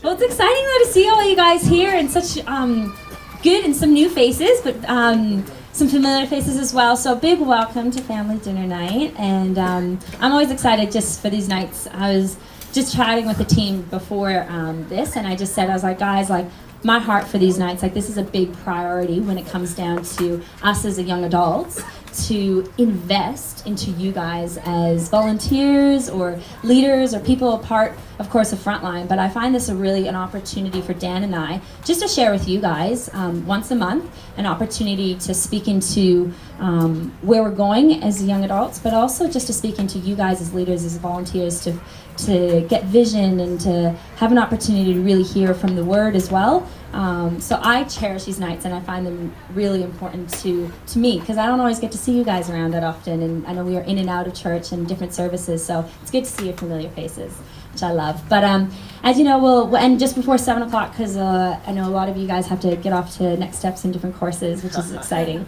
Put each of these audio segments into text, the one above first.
Well, it's exciting though to see all you guys here and such good and some new faces, but some familiar faces as well. So a big welcome to Family Dinner Night, and I'm always excited just for these nights. I was just chatting with the team before this, and I just said, I was like, guys, like, my heart for these nights, like, this is a big priority when it comes down to us as a young adults, to invest into you guys as volunteers or leaders or people a part, of course, of Frontline. But I find this an opportunity for Dan and I just to share with you guys once a month, an opportunity to speak into where we're going as young adults, but also just to speak into you guys as leaders, as volunteers, to get vision and to have an opportunity to really hear from the Word as well. So I cherish these nights, and I find them really important to me, because I don't always get to see you guys around that often, and I know we are in and out of church and different services, so it's good to see your familiar faces, which I love. But as you know, we'll end just before 7 o'clock, because I know a lot of you guys have to get off to next steps in different courses, which is exciting.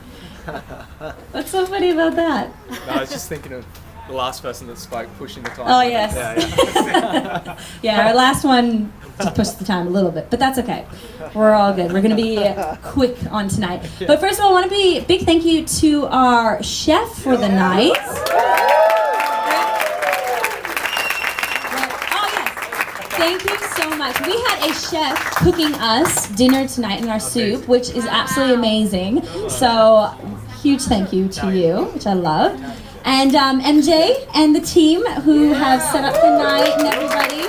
What's so funny about that? No, I was just thinking of the last person that spoke, pushing the time. Oh, yes. Yeah. Yeah, our last one just pushed the time a little bit, but that's okay. We're all good. We're going to be quick on tonight. But first of all, I want to be a big thank you to our chef for the night. Oh, yes. Thank you so much. We had a chef cooking us dinner tonight in our soup, which is absolutely amazing. So, huge thank you to you, which I love. And MJ and the team who have set up the night and everybody.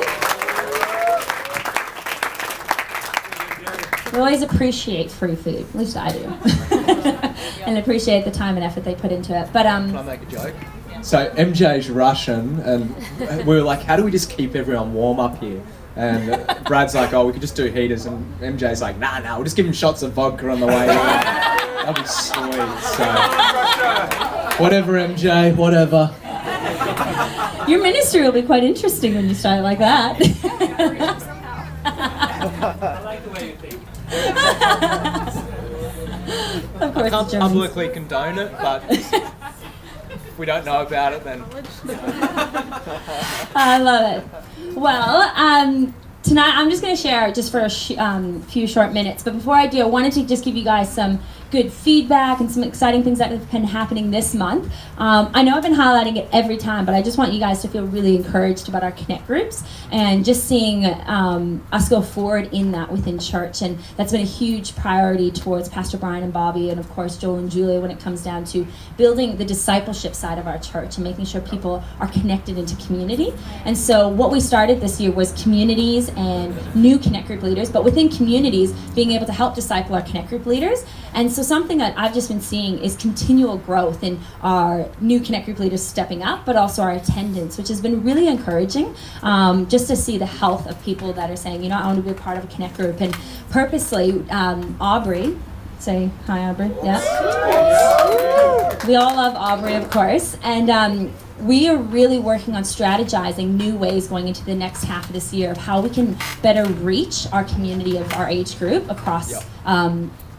We always appreciate free food, at least I do. And appreciate the time and effort they put into it. But Can I make a joke? So MJ's Russian, and we were like, how do we just keep everyone warm up here? And Brad's like, oh, we could just do heaters, and MJ's like, nah, we'll just give him shots of vodka on the way in. That'll be sweet. So whatever, MJ, whatever. Your ministry will be quite interesting when you start like that. I like the way you think. Of course, I can't publicly condone it, but if we don't know about it, then... I love it. Well, tonight I'm just going to share just for a few short minutes, but before I do, I wanted to just give you guys some good feedback and some exciting things that have been happening this month. I know I've been highlighting it every time, but I just want you guys to feel really encouraged about our Connect groups and just seeing us go forward in that within church. And that's been a huge priority towards Pastor Brian and Bobby, and of course Joel and Julia, when it comes down to building the discipleship side of our church and making sure people are connected into community. And so what we started this year was communities and new Connect group leaders, but within communities being able to help disciple our Connect group leaders. And so something that I've just been seeing is continual growth in our new Connect group leaders stepping up, but also our attendance, which has been really encouraging, just to see the health of people that are saying, you know, I want to be a part of a Connect group. And purposely, Aubrey, say hi, Aubrey. Yeah. We all love Aubrey, of course. And we are really working on strategizing new ways going into the next half of this year of how we can better reach our community of our age group across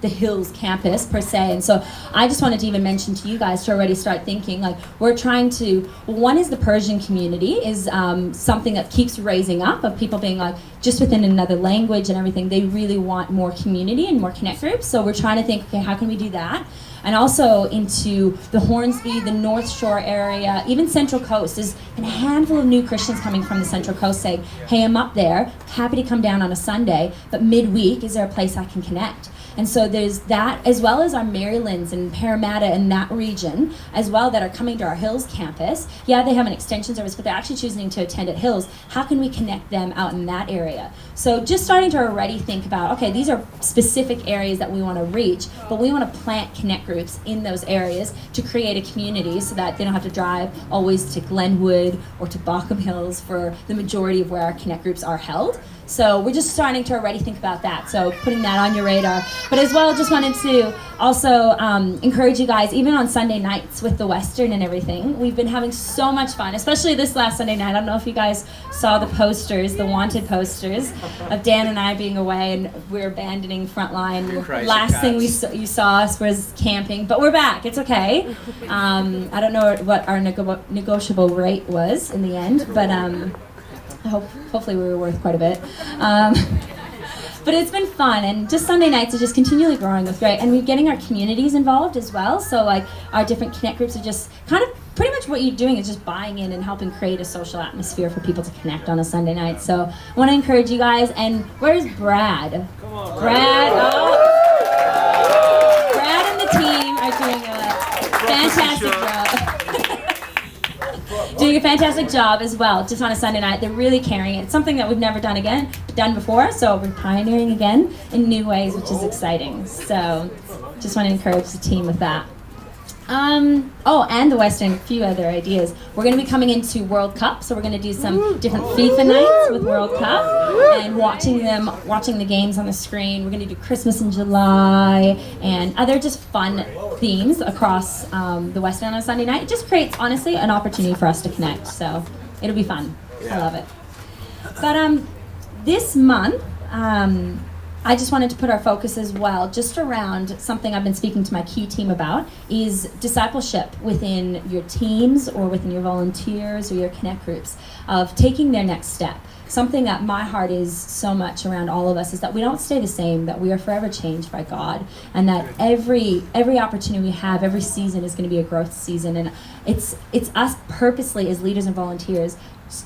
the Hills campus per se. And so I just wanted to even mention to you guys to already start thinking, like, we're trying to, one is the Persian community is something that keeps raising up, of people being like, just within another language and everything, they really want more community and more Connect groups. So we're trying to think, okay, how can we do that? And also into the Hornsby, the North Shore area, even Central Coast. There's a handful of new Christians coming from the Central Coast saying, hey, I'm up there, happy to come down on a Sunday, but midweek, is there a place I can connect? And so there's that, as well as our Marylands and Parramatta and that region as well that are coming to our Hills campus. Yeah, they have an extension service, but they're actually choosing to attend at Hills. How can we connect them out in that area? So just starting to already think about, okay, these are specific areas that we want to reach, but we want to plant Connect groups in those areas to create a community so that they don't have to drive always to Glenwood or to Bockham Hills for the majority of where our Connect groups are held. So we're just starting to already think about that. So putting that on your radar. But as well, just wanted to also encourage you guys, even on Sunday nights with the Western and everything, we've been having so much fun, especially this last Sunday night. I don't know if you guys saw the posters, the wanted posters of Dan and I being away, and we're abandoning Frontline. Crazy Last cats. thing you saw us was camping, but we're back. It's okay. I don't know what our negotiable rate was in the end, but Hopefully we were worth quite a bit. But it's been fun, and just Sunday nights are just continually growing with great, and we're getting our communities involved as well. So like our different connect groups are just kind of pretty much what you're doing is just buying in and helping create a social atmosphere for people to connect on a Sunday night. So I want to encourage you guys. And where's Brad? Come on, Brad. Brad and the team are doing a fantastic job. Doing a fantastic job as well, just on a Sunday night. They're really carrying it. It's something that we've never done before, so we're pioneering again in new ways, which is exciting. So just want to encourage the team with that. And the Western, a few other ideas. We're going to be coming into World Cup, so we're going to do some different FIFA nights with World Cup and watching the games on the screen. We're going to do Christmas in July and other just fun themes across the West End on a Sunday night. It just creates, honestly, an opportunity for us to connect, so it'll be fun. I love it. But this month, I just wanted to put our focus as well just around something I've been speaking to my key team about is discipleship within your teams or within your volunteers or your connect groups of taking their next step. Something that my heart is so much around all of us is that we don't stay the same, that we are forever changed by God, and that every opportunity we have, every season is going to be a growth season. And it's us purposely as leaders and volunteers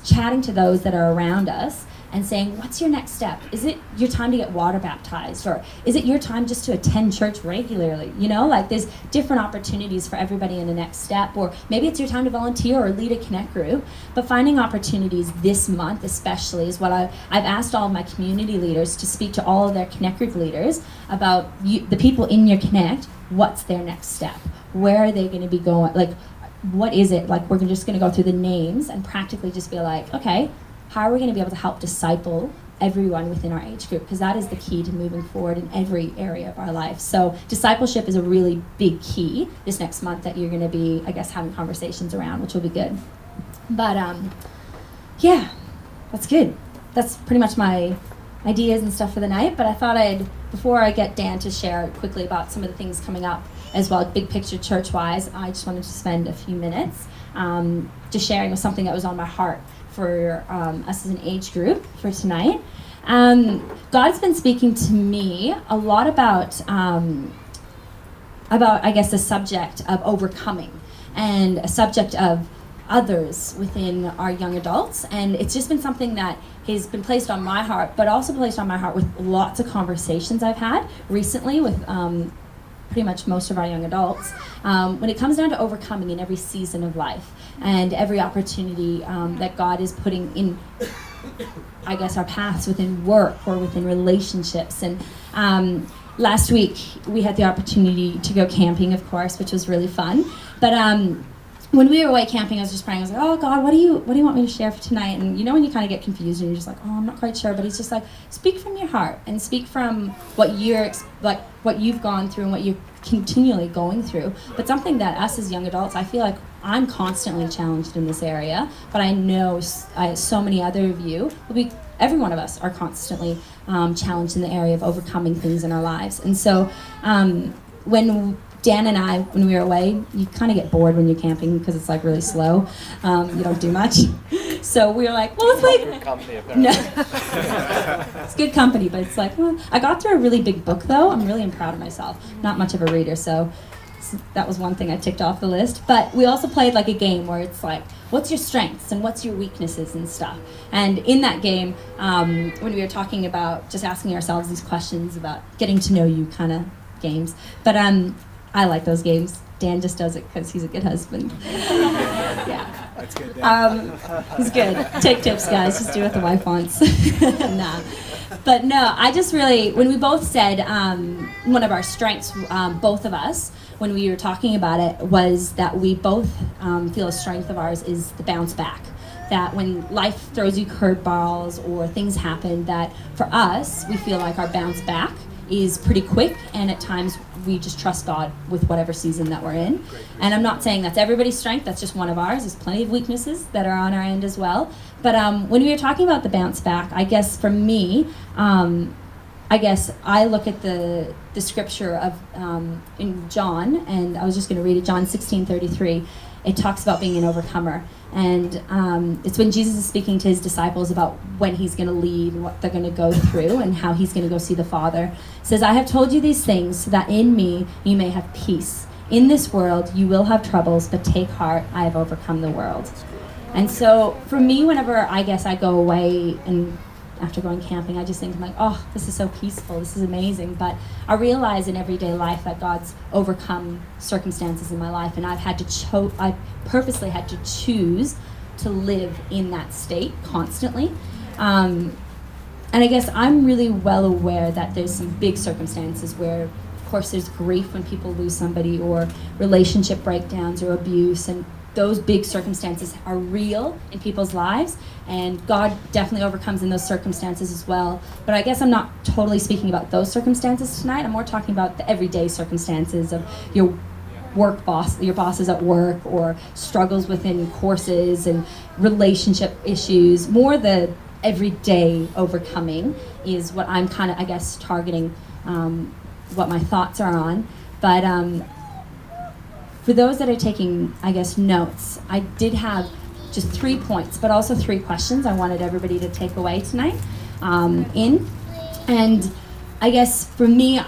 chatting to those that are around us and saying, what's your next step? Is it your time to get water baptized? Or is it your time just to attend church regularly? You know, like there's different opportunities for everybody in the next step. Or maybe it's your time to volunteer or lead a connect group. But finding opportunities this month especially is what I've asked all of my community leaders to speak to all of their connect group leaders about the people in your connect. What's their next step? Where are they going to be going? Like, what is it? Like, we're just going to go through the names and practically just be like, okay, how are we going to be able to help disciple everyone within our age group? Because that is the key to moving forward in every area of our life. So discipleship is a really big key this next month that you're going to be, I guess, having conversations around, which will be good. But yeah, that's good. That's pretty much my ideas and stuff for the night. But I thought before I get Dan to share quickly about some of the things coming up as well, big picture church-wise, I just wanted to spend a few minutes just sharing with something that was on my heart for us as an age group for tonight. God's been speaking to me a lot about I guess the subject of overcoming and a subject of others within our young adults, and it's just been something that has been placed on my heart, but also placed on my heart with lots of conversations I've had recently with pretty much most of our young adults, when it comes down to overcoming in every season of life and every opportunity that God is putting in, I guess, our paths within work or within relationships. And last week we had the opportunity to go camping, of course, which was really fun. But when we were away camping, I was just praying. I was like, "Oh God, what do you want me to share for tonight?" And you know when you kind of get confused and you're just like, "Oh, I'm not quite sure." But He's just like, "Speak from your heart and speak from what what you've gone through and what you're continually going through." But something that us as young adults, I feel like I'm constantly challenged in this area. But I know so many other of you every one of us are constantly challenged in the area of overcoming things in our lives. And so when Dan and I, when we were away, you kind of get bored when you're camping because it's like really slow. You don't do much. So we were like, well, let's play. Good company, apparently. No. It's good company, but it's like, well, I got through a really big book though. I'm really proud of myself. Not much of a reader, so that was one thing I ticked off the list. But we also played like a game where it's like, what's your strengths and what's your weaknesses and stuff. And in that game, when we were talking about just asking ourselves these questions about getting to know you kind of games. But I like those games. Dan just does it because he's a good husband. Yeah. That's good, Dan. He's good. Take tips, guys. Just do what the wife wants. Nah. But no, I just really, when we both said one of our strengths, both of us, when we were talking about it, was that we both feel a strength of ours is the bounce back. That when life throws you curveballs or things happen, that for us, we feel like our bounce back is pretty quick, and at times we just trust God with whatever season that we're in. And I'm not saying that's everybody's strength, that's just one of ours. There's plenty of weaknesses that are on our end as well. But when we were talking about the bounce back, I guess for me, I guess I look at the scripture of in John, and I was just going to read it, John 16:33. it talks about being an overcomer. And it's when Jesus is speaking to his disciples about when he's going to leave and what they're going to go through and how he's going to go see the Father. It says, I have told you these things so that in me you may have peace. In this world you will have troubles, but take heart, I have overcome the world. And so for me, whenever I guess I go away and after going camping, I just think, I'm like, oh, this is so peaceful, this is amazing. But I realize in everyday life that God's overcome circumstances in my life, and I've had to I purposely had to choose to live in that state constantly. And I guess I'm really well aware that there's some big circumstances where, of course, there's grief when people lose somebody, or relationship breakdowns or abuse, and those big circumstances are real in people's lives, and God definitely overcomes in those circumstances as well. But I guess I'm not totally speaking about those circumstances tonight. I'm more talking about the everyday circumstances of your bosses at work, or struggles within courses and relationship issues. More the everyday overcoming is what I'm kind of, I guess, targeting, what my thoughts are on. But for those that are taking, I guess, notes, I did have just 3 points, but also 3 questions I wanted everybody to take away tonight in. And I guess for me,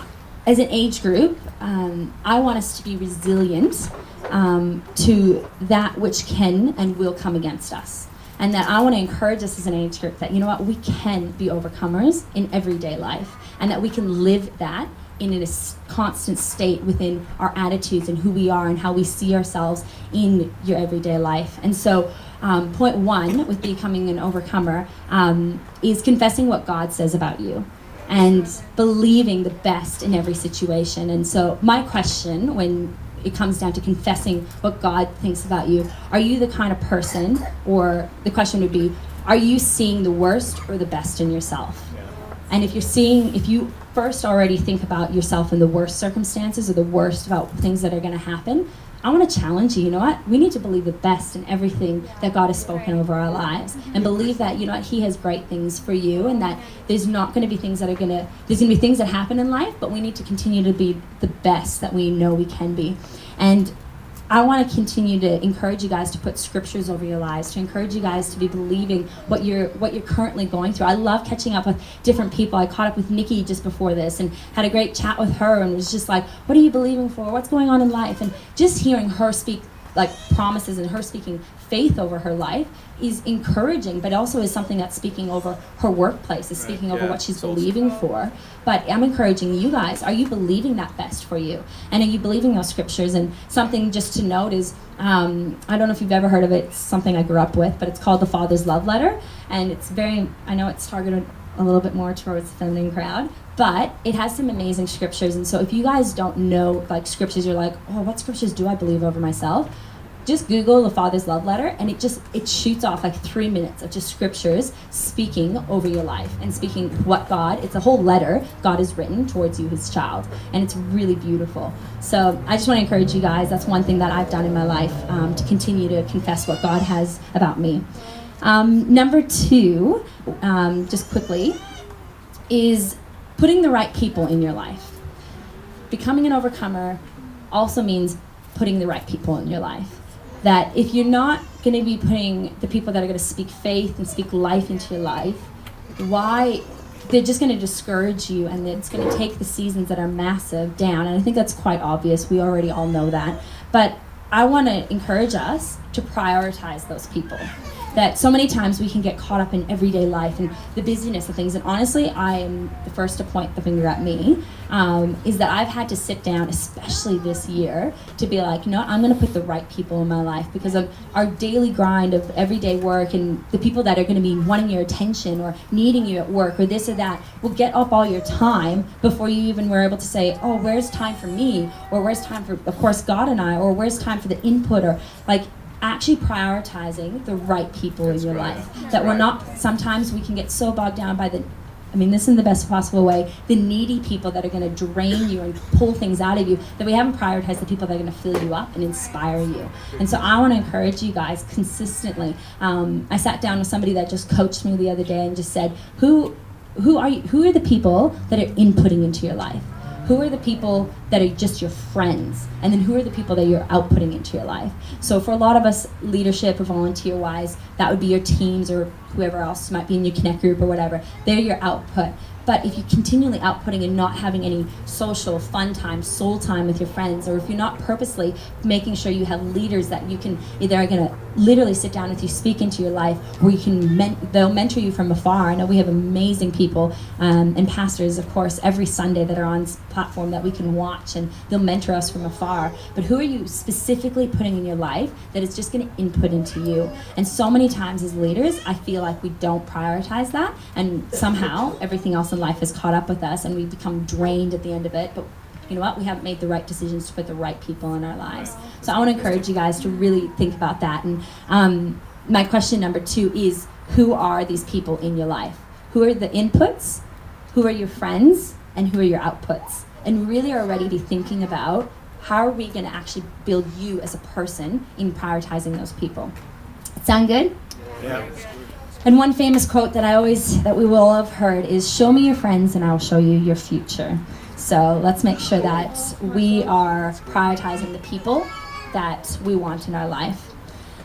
as an age group, I want us to be resilient to that which can and will come against us. And that I want to encourage us as an age group that, you know what, we can be overcomers in everyday life, and that we can live that in a constant state within our attitudes and who we are and how we see ourselves in your everyday life. And so point 1 with becoming an overcomer is confessing what God says about you and believing the best in every situation. And so my question, when it comes down to confessing what God thinks about you, are you the kind of person, or the question would be, are you seeing the worst or the best in yourself? And if you first already think about yourself in the worst circumstances, or the worst about things that are going to happen, I want to challenge you, you know what? We need to believe the best in everything that God has spoken over our lives, and believe that, you know what, he has great things for you, and that there's not going to be things that there's going to be things that happen in life, but we need to continue to be the best that we know we can be. And I want to continue to encourage you guys to put scriptures over your lives, to encourage you guys to be believing what you're currently going through. I love catching up with different people. I caught up with Nikki just before this and had a great chat with her, and was just like, what are you believing for? What's going on in life? And just hearing her speak like promises and her speaking faith over her life is encouraging, but also is something that's speaking over her workplace, is speaking over what she's believing for. But I'm encouraging you guys, are you believing that best for you? And are you believing those scriptures? And something just to note is, I don't know if you've ever heard of it, it's something I grew up with, but it's called The Father's Love Letter. And it's I know it's targeted a little bit more towards the feminine crowd, but it has some amazing scriptures. And so if you guys don't know like scriptures, you're like, oh, what scriptures do I believe over myself? Just Google The Father's Love Letter, and it shoots off like 3 minutes of just scriptures speaking over your life and speaking what it's a whole letter God has written towards you, his child, and it's really beautiful. So I just want to encourage you guys, that's one thing that I've done in my life, to continue to confess what God has about me. Number 2, just quickly, is putting the right people in your life. Becoming an overcomer also means putting the right people in your life. That if you're not going to be putting the people that are going to speak faith and speak life into your life, they're just going to discourage you, and it's going to take the seasons that are massive down. And I think that's quite obvious. We already all know that. But I want to encourage us to prioritize those people. That so many times we can get caught up in everyday life and the busyness of things. And honestly, I am the first to point the finger at me, is that I've had to sit down, especially this year, to be like, no, I'm going to put the right people in my life, because of our daily grind of everyday work, and the people that are going to be wanting your attention or needing you at work or this or that will get up all your time before you even were able to say, oh, where's time for me? Or where's time for, of course, God and I? Or where's time for the input? Or like, actually prioritizing the right people in your life. That we're not, sometimes we can get so bogged down by this in the best possible way, the needy people that are going to drain you and pull things out of you, that we haven't prioritized the people that are going to fill you up and inspire you. And so I want to encourage you guys consistently. I sat down with somebody that just coached me the other day and just said, who are the people that are inputting into your life? Who are the people that are just your friends? And then who are the people that you're outputting into your life? So for a lot of us, leadership or volunteer-wise, that would be your teams or whoever else might be in your Connect group or whatever. They're your output. But if you're continually outputting and not having any social, fun time, soul time with your friends, or if you're not purposely making sure you have leaders that you can, either are going to literally sit down with you, speak into your life, or you can they'll mentor you from afar. I know we have amazing people and pastors, of course, every Sunday that are on this platform that we can watch, and they'll mentor us from afar. But who are you specifically putting in your life that is just going to input into you? And so many times as leaders, I feel like we don't prioritize that, and somehow everything else in life has caught up with us and we become drained at the end of it. But you know what? We haven't made the right decisions to put the right people in our lives. So I want to encourage you guys to really think about that. And my question number 2 is, who are these people in your life? Who are the inputs? Who are your friends? And who are your outputs? And really are ready to thinking about how are we going to actually build you as a person in prioritizing those people. Sound good? Yeah. And one famous quote that we will all have heard is, show me your friends and I will show you your future. So let's make sure that we are prioritizing the people that we want in our life.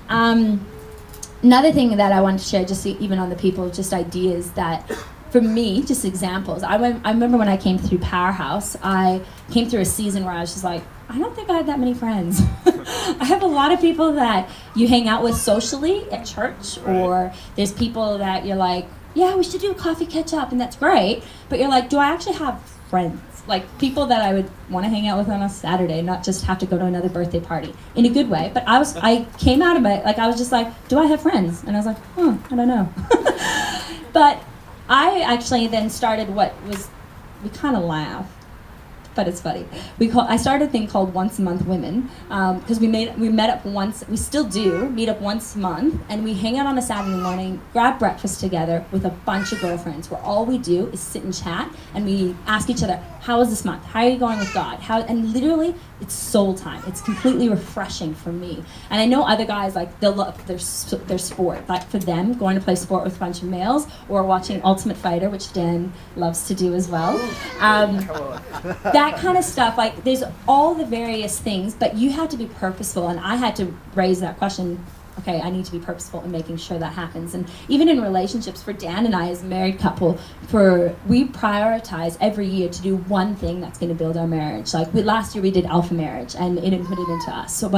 Another thing that I wanted to share, just even on the people, just ideas that, for me, just examples. I remember when I came through Powerhouse, I came through a season where I was just like, I don't think I had that many friends. I have a lot of people that you hang out with socially at church, or there's people that you're like, yeah, we should do a coffee catch up, and that's great. But you're like, do I actually have friends? Like people that I would want to hang out with on a Saturday, not just have to go to another birthday party in a good way. But I came out of it, like I was just like, do I have friends? And I was like, I don't know. But I actually then started we kind of laugh, but it's funny. I started a thing called Once a Month Women, because we met up once, we still do, meet up once a month, and we hang out on a Saturday morning, grab breakfast together with a bunch of girlfriends, where all we do is sit and chat, and we ask each other, how was this month? How are you going with God? And literally, it's soul time. It's completely refreshing for me. And I know other guys, like, they'll love their sport. Like, for them, going to play sport with a bunch of males, or watching Ultimate Fighter, which Dan loves to do as well. That kind of stuff, like, there's all the various things, but you have to be purposeful, and I had to raise that question. Okay, I need to be purposeful in making sure that happens. And even in relationships, for Dan and I as a married couple, we prioritize every year to do one thing that's going to build our marriage. Like last year we did Alpha Marriage, and it inputted into us. Or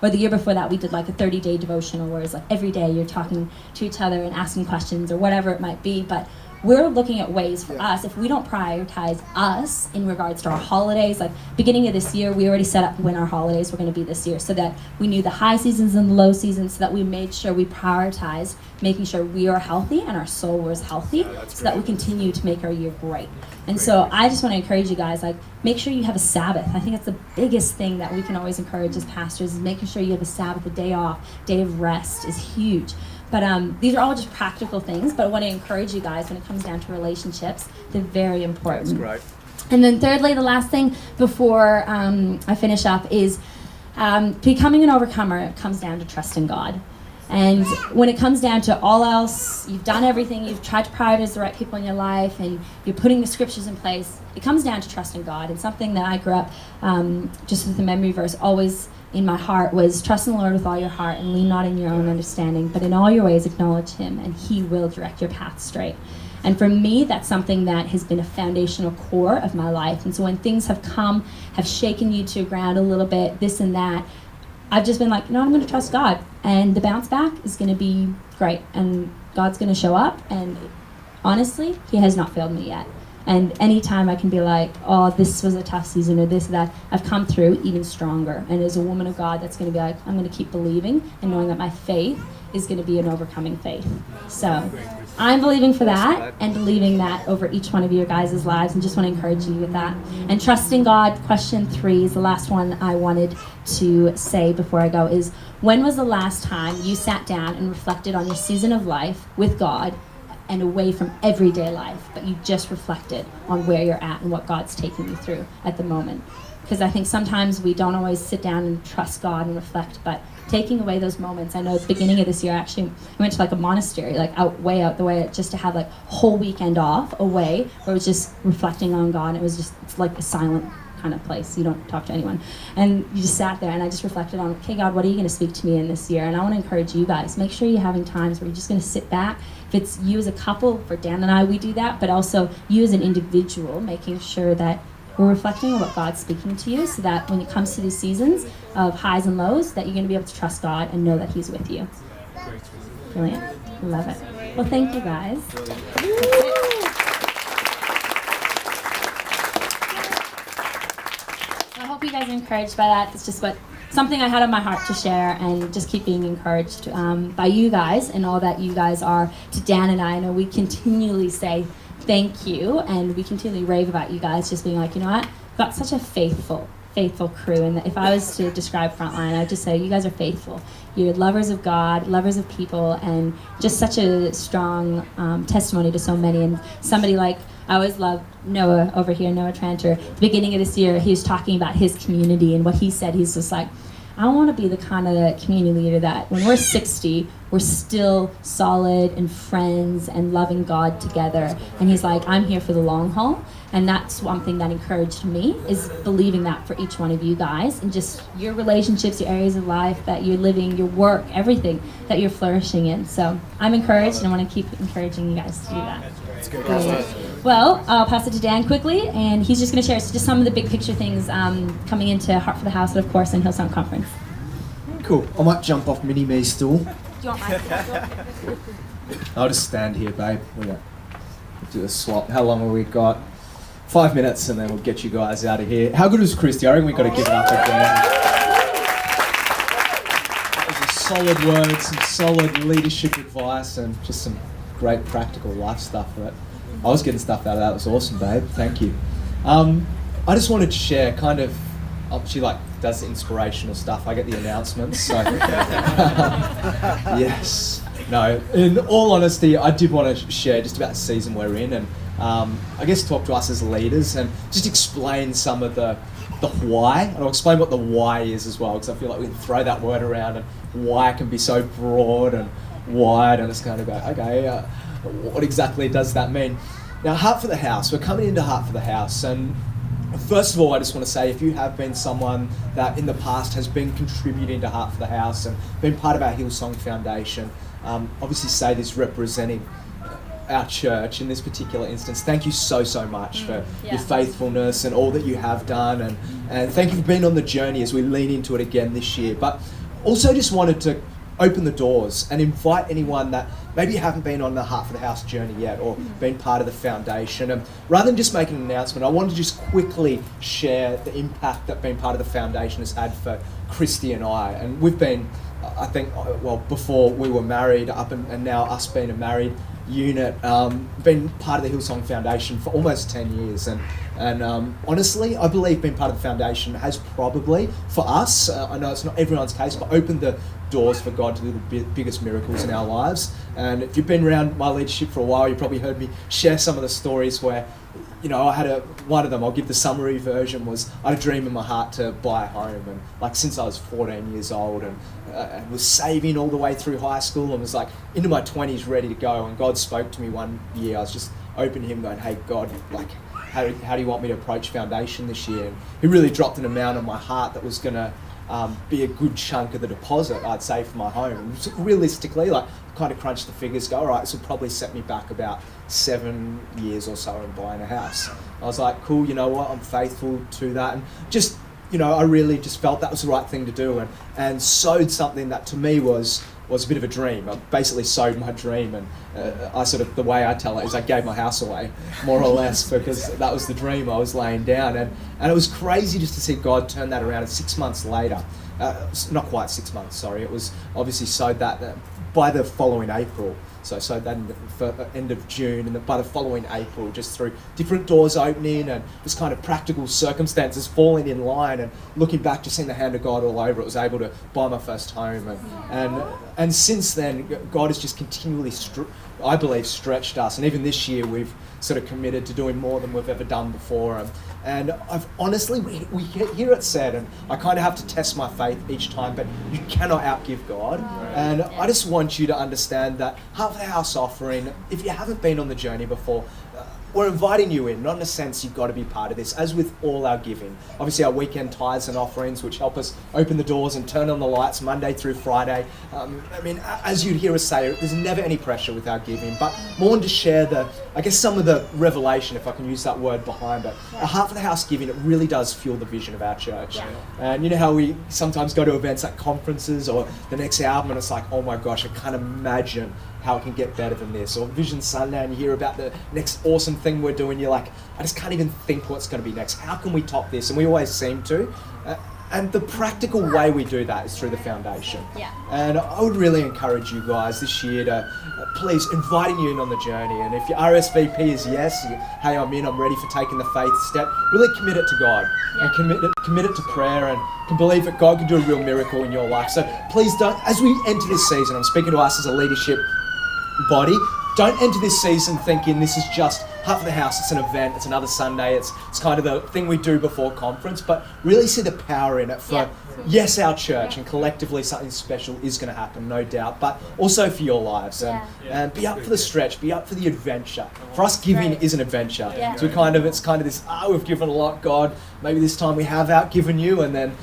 the year before that we did like a 30-day devotional, where it's like every day you're talking to each other and asking questions or whatever it might be. But we're looking at ways for us, if we don't prioritize us in regards to our holidays, like beginning of this year, we already set up when our holidays were going to be this year, so that we knew the high seasons and the low seasons, so that we made sure we prioritized making sure we are healthy and our soul was healthy, so that we continue to make our year great. And so I just want to encourage you guys, like, make sure you have a Sabbath. I think that's the biggest thing that we can always encourage as pastors, is making sure you have a Sabbath, a day off, day of rest is huge. But these are all just practical things, but I want to encourage you guys when it comes down to relationships. They're very important. That's great. And then thirdly, the last thing before I finish up is becoming an overcomer. It comes down to trusting God. And when it comes down to all else, you've done everything, you've tried to prioritize the right people in your life, and you're putting the scriptures in place, it comes down to trusting God. And something that I grew up, just with the memory verse, always in my heart was, trust in the Lord with all your heart and lean not in your own understanding, but in all your ways acknowledge him, and he will direct your path straight. And for me, that's something that has been a foundational core of my life. And so when things have shaken you to the ground a little bit, this and that, I've just been like, no, I'm going to trust God, and the bounce back is going to be great, and God's going to show up, and honestly, he has not failed me yet. And anytime I can be like, oh, this was a tough season, or this or that, I've come through even stronger. And as a woman of God, that's going to be like, I'm going to keep believing and knowing that my faith is going to be an overcoming faith. So I'm believing for that, and believing that over each one of your guys' lives, and just want to encourage you with that. And trusting God, question 3 is the last one I wanted to say before I go, is, when was the last time you sat down and reflected on your season of life with God, and away from everyday life, but you just reflected on where you're at and what God's taking you through at the moment? because I think sometimes we don't always sit down and trust God and reflect, but taking away those moments. I know at the beginning of this year, actually, I went to like a monastery, like way out the way, just to have like a whole weekend off away, where it was just reflecting on God. It was just, it's like a silent kind of place. You don't talk to anyone. And you just sat there, and I just reflected on, okay, God, what are you going to speak to me in this year? And I want to encourage you guys, make sure you're having times where you're just going to sit back. If it's you as a couple, for Dan and I, we do that, but also you as an individual, making sure that we're reflecting on what God's speaking to you, so that when it comes to these seasons of highs and lows, that you're going to be able to trust God and know that He's with you. Brilliant. Love it. Well, thank you guys. I hope you guys are encouraged by that. It's just something I had on my heart to share, and just keep being encouraged by you guys and all that you guys are to Dan and I. I know we continually say thank you, and we continually rave about you guys just being like, you know what, we've got such a faithful crew. And if I was to describe Frontline, I'd just say you guys are faithful. You're lovers of God, lovers of people, and just such a strong testimony to so many. And somebody like, I always love Noah over here, Noah Tranter. At the beginning of this year, he was talking about his community, and what he said, he's just like, I want to be the kind of community leader that when we're 60, we're still solid and friends and loving God together. And he's like, I'm here for the long haul. And that's one thing that encouraged me, is believing that for each one of you guys, and just your relationships, your areas of life that you're living, your work, everything that you're flourishing in. So I'm encouraged, and I want to keep encouraging you guys to do that. That's good. Well, I'll pass it to Dan quickly, and he's just going to share just some of the big picture things coming into Heart for the House, and of course in Hillsong Conference. Cool. I might jump off Mini-Me stool. Do you want my I'll just stand here, babe. We'll do a swap. How long have we got? 5 minutes, and then we'll get you guys out of here. How good was Christy? I reckon we've got to give it up again. That was a solid word, some solid leadership advice, and just some great practical life stuff. But I was getting stuff out of that. It was awesome, babe. Thank you. I just wanted to share kind of, she does the inspirational stuff. I get the announcements. So yes. No, in all honesty, I did want to share just about the season we're in, and I guess talk to us as leaders and just explain some of the why. And I'll explain what the why is as well, because I feel like we can throw that word around, and why can be so broad and wide, and it's kind of go, okay, what exactly does that mean? Now, Heart for the House, we're coming into Heart for the House, and first of all, I just want to say, if you have been someone that in the past has been contributing to Heart for the House and been part of our Hillsong Foundation, obviously Sade is representing our church in this particular instance. Thank you so much for your faithfulness and all that you have done, and thank you for being on the journey as we lean into it again this year. But also just wanted to open the doors and invite anyone that maybe haven't been on the Heart for the House journey yet, or been part of the foundation. And rather than just making an announcement, I wanted to just quickly share the impact that being part of the foundation has had for Christy and I. And we've been, I think, well, before we were married, and now us being a married unit, been part of the Hillsong Foundation for almost 10 years. And honestly, I believe being part of the foundation has probably, for us, I know it's not everyone's case, but opened the doors for God to do the biggest miracles in our lives. And if you've been around my leadership for a while, you probably heard me share some of the stories where, you know, I had one of them, I'll give the summary version, was I had a dream in my heart to buy a home, and since I was 14 years old, and was saving all the way through high school, and was into my 20s ready to go, and God spoke to me one year. I was just open to Him going, hey God, how do you want me to approach Foundation this year? And He really dropped an amount on my heart that was going to be a good chunk of the deposit, I'd say, for my home. And realistically, kind of crunched the figures, go, all right, this will probably set me back about 7 years or so in buying a house. I was like, cool, you know what, I'm faithful to that. And just, you know, I really just felt that was the right thing to do, and sowed something that to me was a bit of a dream. I basically sowed my dream, and the way I tell it is I gave my house away, more or less, because that was the dream I was laying down. And it was crazy just to see God turn that around. And 6 months later, not quite 6 months, sorry, it was obviously sowed that by the following April. So I sowed that in the end of June, and by the following April, just through different doors opening and just kind of practical circumstances falling in line, and looking back, just seeing the hand of God all over it, was able to buy my first home. And since then, God has just continually I believe, stretched us. And even this year, we've sort of committed to doing more than we've ever done before. And I've honestly, we hear it said, and I kind of have to test my faith each time, but you cannot outgive God. And I just want you to understand that Heart for the House offering, if you haven't been on the journey before, we're inviting you in, not in a sense you've got to be part of this, as with all our giving. Obviously our weekend tithes and offerings, which help us open the doors and turn on the lights Monday through Friday. I mean, as you'd hear us say, there's never any pressure with our giving, but more to share some of the revelation, if I can use that word, behind it. A Heart for the House giving, it really does fuel the vision of our church. And you know how we sometimes go to events like conferences or the next album and it's like, oh my gosh, I can't imagine how it can get better than this. Or Vision Sunday and you hear about the next awesome thing we're doing, you're like, I just can't even think what's going to be next. How can we top this? And we always seem to. And the practical way we do that is through the foundation. And I would really encourage you guys this year to please inviting you in on the journey. And if your RSVP is yes, hey, I'm in, I'm ready for taking the faith step, really commit it to God and commit it to prayer and can believe that God can do a real miracle in your life. So please don't, as we enter this season, I'm speaking to us as a leadership body, don't enter this season thinking this is just Heart for the House, it's an event, it's another Sunday, it's kind of the thing we do before conference, but really see the power in it for, yes, our church, and collectively something special is going to happen, no doubt, but also for your lives. And be up for the stretch, be up for the adventure. For us, giving is an adventure. So it's kind of this, we've given a lot, God, maybe this time we have outgiven you, and then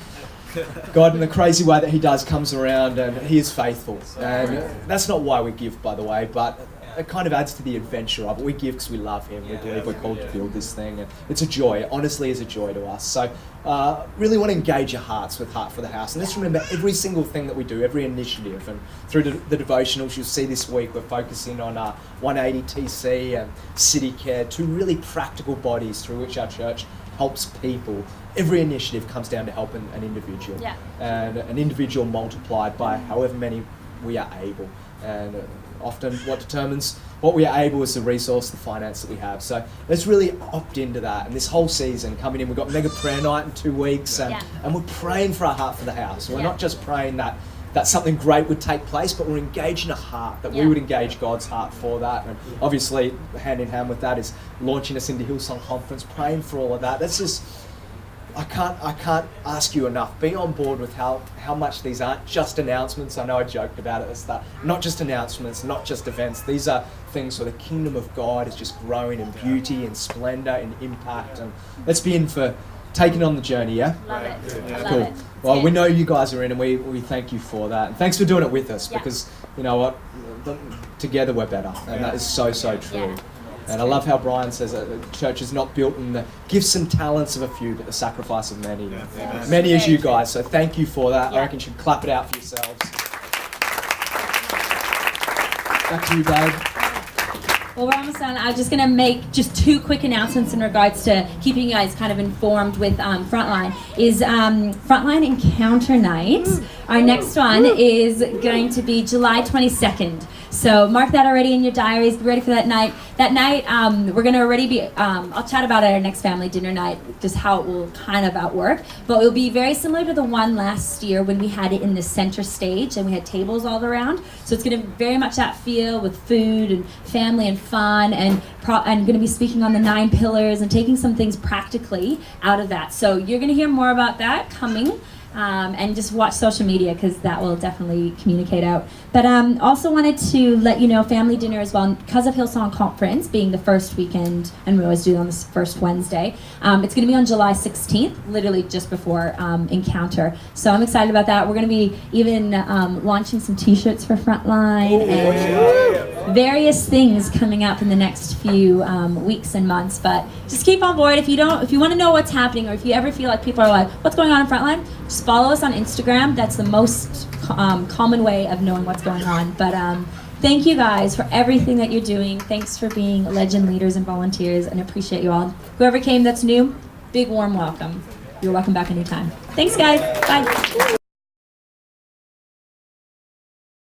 God, in the crazy way that he does, comes around and he is faithful. And that's not why we give, by the way, but it kind of adds to the adventure of it. We give because we love him. We believe we're called to build this thing. And it's a joy. It honestly is a joy to us. So really want to engage your hearts with Heart for the House. And let's remember every single thing that we do, every initiative. And through the devotionals you'll see this week, we're focusing on 180 TC and City Care, two really practical bodies through which our church helps people. Every initiative comes down to help an individual. And an individual multiplied by however many we are able. And often what determines what we are able is the resource, the finance that we have. So let's really opt into that. And this whole season coming in, we've got mega prayer night in 2 weeks, and we're praying for our Heart for the House. We're not just praying that something great would take place, but we're engaging a heart, that we would engage God's heart for that. And obviously, hand in hand with that is launching us into Hillsong Conference, praying for all of that. That's just, I can't ask you enough. Be on board with how much these aren't just announcements. I know I joked about it at the start. Not just announcements, not just events. These are things where the kingdom of God is just growing in beauty and splendor and impact. And let's be in for taking on the journey, yeah? Love it. Cool. Love it. Well, we know you guys are in, and we thank you for that. And thanks for doing it with us, because you know what? Together we're better. And that is so true. And I love how Brian says that the church is not built in the gifts and talents of a few, but the sacrifice of many. Many as you guys. So thank you for that. I reckon you should clap it out for yourselves. Back to you, Dave. Well, we're almost done. I'm just going to make just 2 quick announcements in regards to keeping you guys kind of informed with Frontline. Is Frontline Encounter Night. Our next one is going to be July 22nd. So mark that already in your diaries. Be ready for that night. That night, we're going to already be, I'll chat about it at our next family dinner night, just how it will kind of outwork. But it will be very similar to the one last year when we had it in the center stage and we had tables all around. So it's going to very much that feel with food and family and fun, and going to be speaking on the 9 pillars and taking some things practically out of that. So you're going to hear more about that coming. And just watch social media, because that will definitely communicate out. But also wanted to let you know, family dinner as well, because of Hillsong Conference being the first weekend, and we always do it on the first Wednesday. It's going to be on July 16th, literally just before Encounter. So I'm excited about that. We're going to be even launching some t-shirts for Frontline and various things coming up in the next few weeks and months. But just keep on board. If you want to know what's happening, or if you ever feel like people are like, what's going on in Frontline? Just follow us on Instagram. That's the most common way of knowing what's going on. But thank you guys for everything that you're doing. Thanks for being legend leaders and volunteers, and appreciate you all. Whoever came that's new, big warm welcome. You're welcome back anytime. Thanks, guys. Bye.